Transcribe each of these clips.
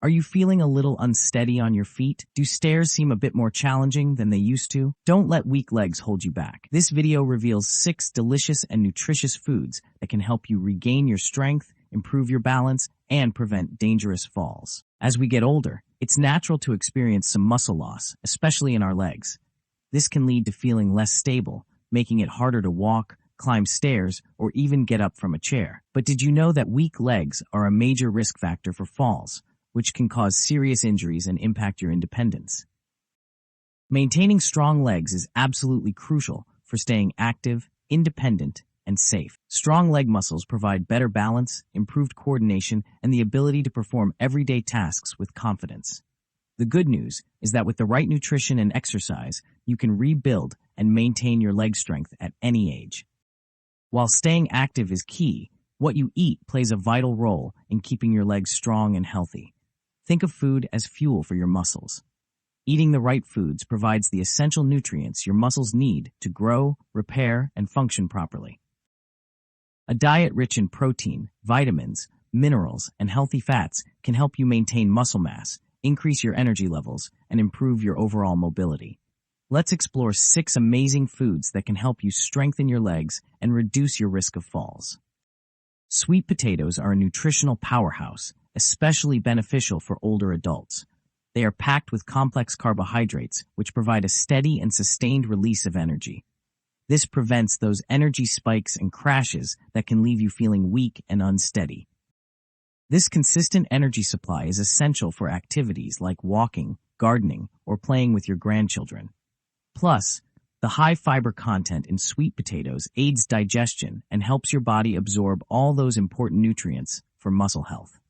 Are you feeling a little unsteady on your feet? Do stairs seem a bit more challenging than they used to? Don't let weak legs hold you back. This video reveals 6 delicious and nutritious foods that can help you regain your strength, improve your balance, and prevent dangerous falls. As we get older, it's natural to experience some muscle loss, especially in our legs. This can lead to feeling less stable, making it harder to walk, climb stairs, or even get up from a chair. But did you know that weak legs are a major risk factor for falls, which can cause serious injuries and impact your independence? Maintaining strong legs is absolutely crucial for staying active, independent, and safe. Strong leg muscles provide better balance, improved coordination, and the ability to perform everyday tasks with confidence. The good news is that with the right nutrition and exercise, you can rebuild and maintain your leg strength at any age. While staying active is key, what you eat plays a vital role in keeping your legs strong and healthy. Think of food as fuel for your muscles. Eating the right foods provides the essential nutrients your muscles need to grow, repair, and function properly. A diet rich in protein, vitamins, minerals, and healthy fats can help you maintain muscle mass, increase your energy levels, and improve your overall mobility. Let's explore 6 amazing foods that can help you strengthen your legs and reduce your risk of falls. Sweet potatoes are a nutritional powerhouse, especially beneficial for older adults. They are packed with complex carbohydrates, which provide a steady and sustained release of energy. This prevents those energy spikes and crashes that can leave you feeling weak and unsteady. This consistent energy supply is essential for activities like walking, gardening, or playing with your grandchildren. Plus, the high fiber content in sweet potatoes aids digestion and helps your body absorb all those important nutrients for muscle health.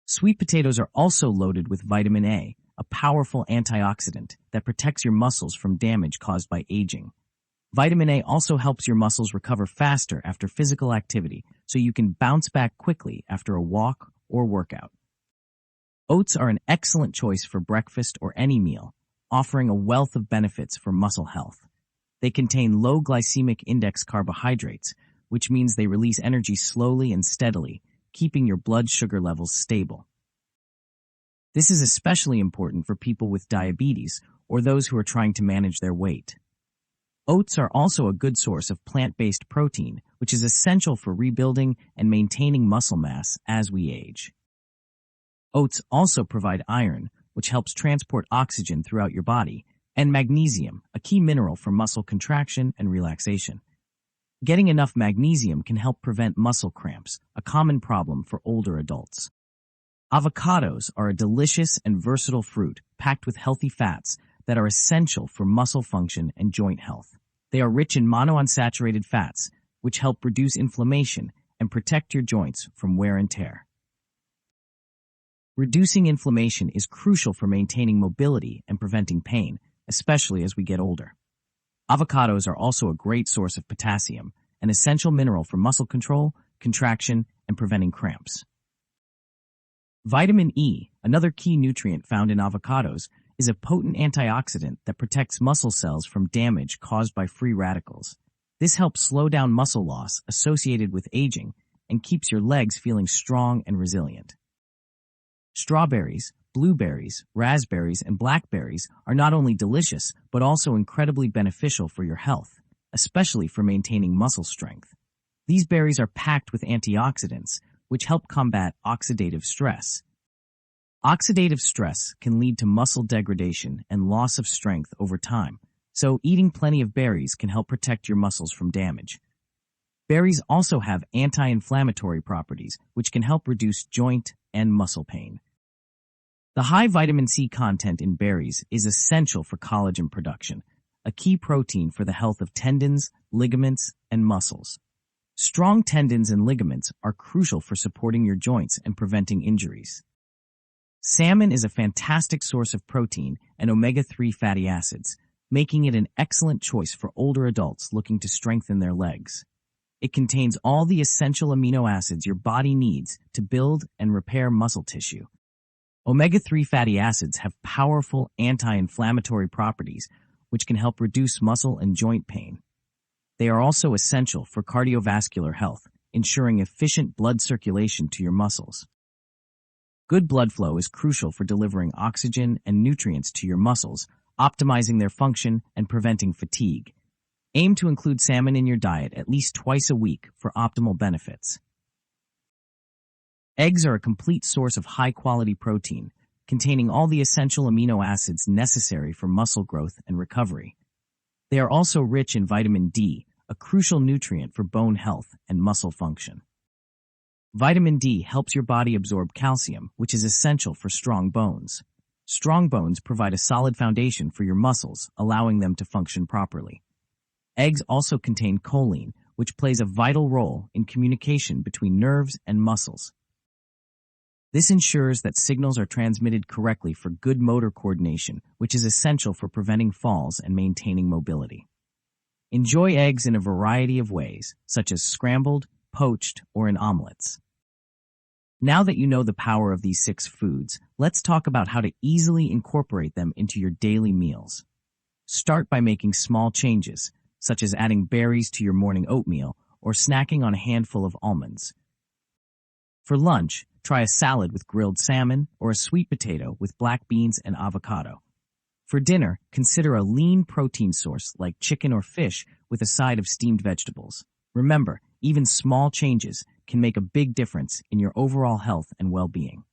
Sweet potatoes are also loaded with vitamin A, a powerful antioxidant that protects your muscles from damage caused by aging. Vitamin A also helps your muscles recover faster after physical activity, so you can bounce back quickly after a walk or workout. Oats are an excellent choice for breakfast or any meal, offering a wealth of benefits for muscle health. They contain low glycemic index carbohydrates, which means they release energy slowly and steadily, keeping your blood sugar levels stable. This is especially important for people with diabetes or those who are trying to manage their weight. Oats are also a good source of plant-based protein, which is essential for rebuilding and maintaining muscle mass as we age. Oats also provide iron, which helps transport oxygen throughout your body, and magnesium, a key mineral for muscle contraction and relaxation. Getting enough magnesium can help prevent muscle cramps, a common problem for older adults. Avocados are a delicious and versatile fruit packed with healthy fats that are essential for muscle function and joint health. They are rich in monounsaturated fats, which help reduce inflammation and protect your joints from wear and tear. Reducing inflammation is crucial for maintaining mobility and preventing pain, especially as we get older. Avocados are also a great source of potassium, an essential mineral for muscle control, contraction, and preventing cramps. Vitamin E, another key nutrient found in avocados, is a potent antioxidant that protects muscle cells from damage caused by free radicals. This helps slow down muscle loss associated with aging and keeps your legs feeling strong and resilient. Strawberries, blueberries, raspberries, and blackberries are not only delicious, but also incredibly beneficial for your health, especially for maintaining muscle strength. These berries are packed with antioxidants, which help combat oxidative stress. Oxidative stress can lead to muscle degradation and loss of strength over time, so eating plenty of berries can help protect your muscles from damage. Berries also have anti-inflammatory properties, which can help reduce joint and muscle pain. The high vitamin C content in berries is essential for collagen production, a key protein for the health of tendons, ligaments, and muscles. Strong tendons and ligaments are crucial for supporting your joints and preventing injuries. Salmon is a fantastic source of protein and omega-3 fatty acids, making it an excellent choice for older adults looking to strengthen their legs. It contains all the essential amino acids your body needs to build and repair muscle tissue. Omega-3 fatty acids have powerful anti-inflammatory properties, which can help reduce muscle and joint pain. They are also essential for cardiovascular health, ensuring efficient blood circulation to your muscles. Good blood flow is crucial for delivering oxygen and nutrients to your muscles, optimizing their function and preventing fatigue. Aim to include salmon in your diet at least twice a week for optimal benefits. Eggs are a complete source of high-quality protein, containing all the essential amino acids necessary for muscle growth and recovery. They are also rich in vitamin D, a crucial nutrient for bone health and muscle function. Vitamin D helps your body absorb calcium, which is essential for strong bones. Strong bones provide a solid foundation for your muscles, allowing them to function properly. Eggs also contain choline, which plays a vital role in communication between nerves and muscles. This ensures that signals are transmitted correctly for good motor coordination, which is essential for preventing falls and maintaining mobility. Enjoy eggs in a variety of ways, such as scrambled, poached, or in omelets. Now that you know the power of these 6 foods, let's talk about how to easily incorporate them into your daily meals. Start by making small changes, such as adding berries to your morning oatmeal or snacking on a handful of almonds. For lunch, try a salad with grilled salmon or a sweet potato with black beans and avocado. For dinner, consider a lean protein source like chicken or fish with a side of steamed vegetables. Remember, even small changes can make a big difference in your overall health and well-being.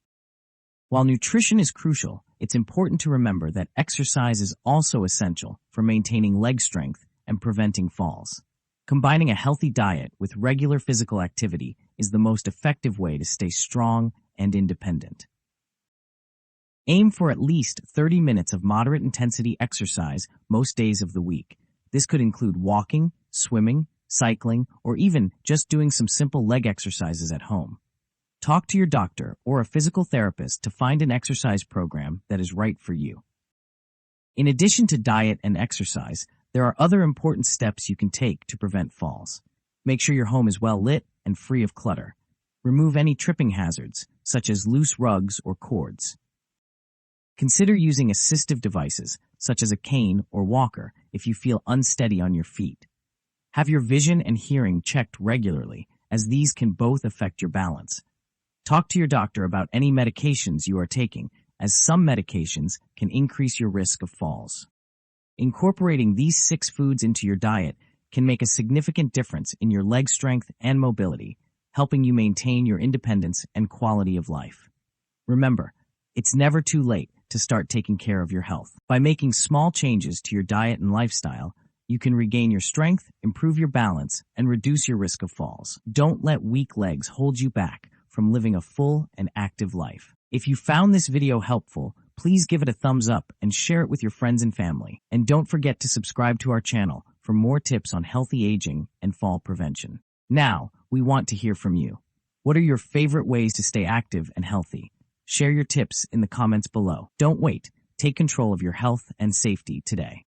While nutrition is crucial, it's important to remember that exercise is also essential for maintaining leg strength and preventing falls. Combining a healthy diet with regular physical activity is the most effective way to stay strong and independent. Aim for at least 30 minutes of moderate intensity exercise most days of the week. This could include walking, swimming, cycling, or even just doing some simple leg exercises at home. Talk to your doctor or a physical therapist to find an exercise program that is right for you. In addition to diet and exercise, there are other important steps you can take to prevent falls. Make sure your home is well lit and free of clutter. Remove any tripping hazards, such as loose rugs or cords. Consider using assistive devices, such as a cane or walker, if you feel unsteady on your feet. Have your vision and hearing checked regularly, as these can both affect your balance. Talk to your doctor about any medications you are taking, as some medications can increase your risk of falls. Incorporating these 6 foods into your diet can make a significant difference in your leg strength and mobility, helping you maintain your independence and quality of life. Remember, it's never too late to start taking care of your health. By making small changes to your diet and lifestyle, you can regain your strength, improve your balance, and reduce your risk of falls. Don't let weak legs hold you back from living a full and active life. If you found this video helpful, please give it a thumbs up and share it with your friends and family. And don't forget to subscribe to our channel for more tips on healthy aging and fall prevention. Now, we want to hear from you. What are your favorite ways to stay active and healthy? Share your tips in the comments below. Don't wait. Take control of your health and safety today.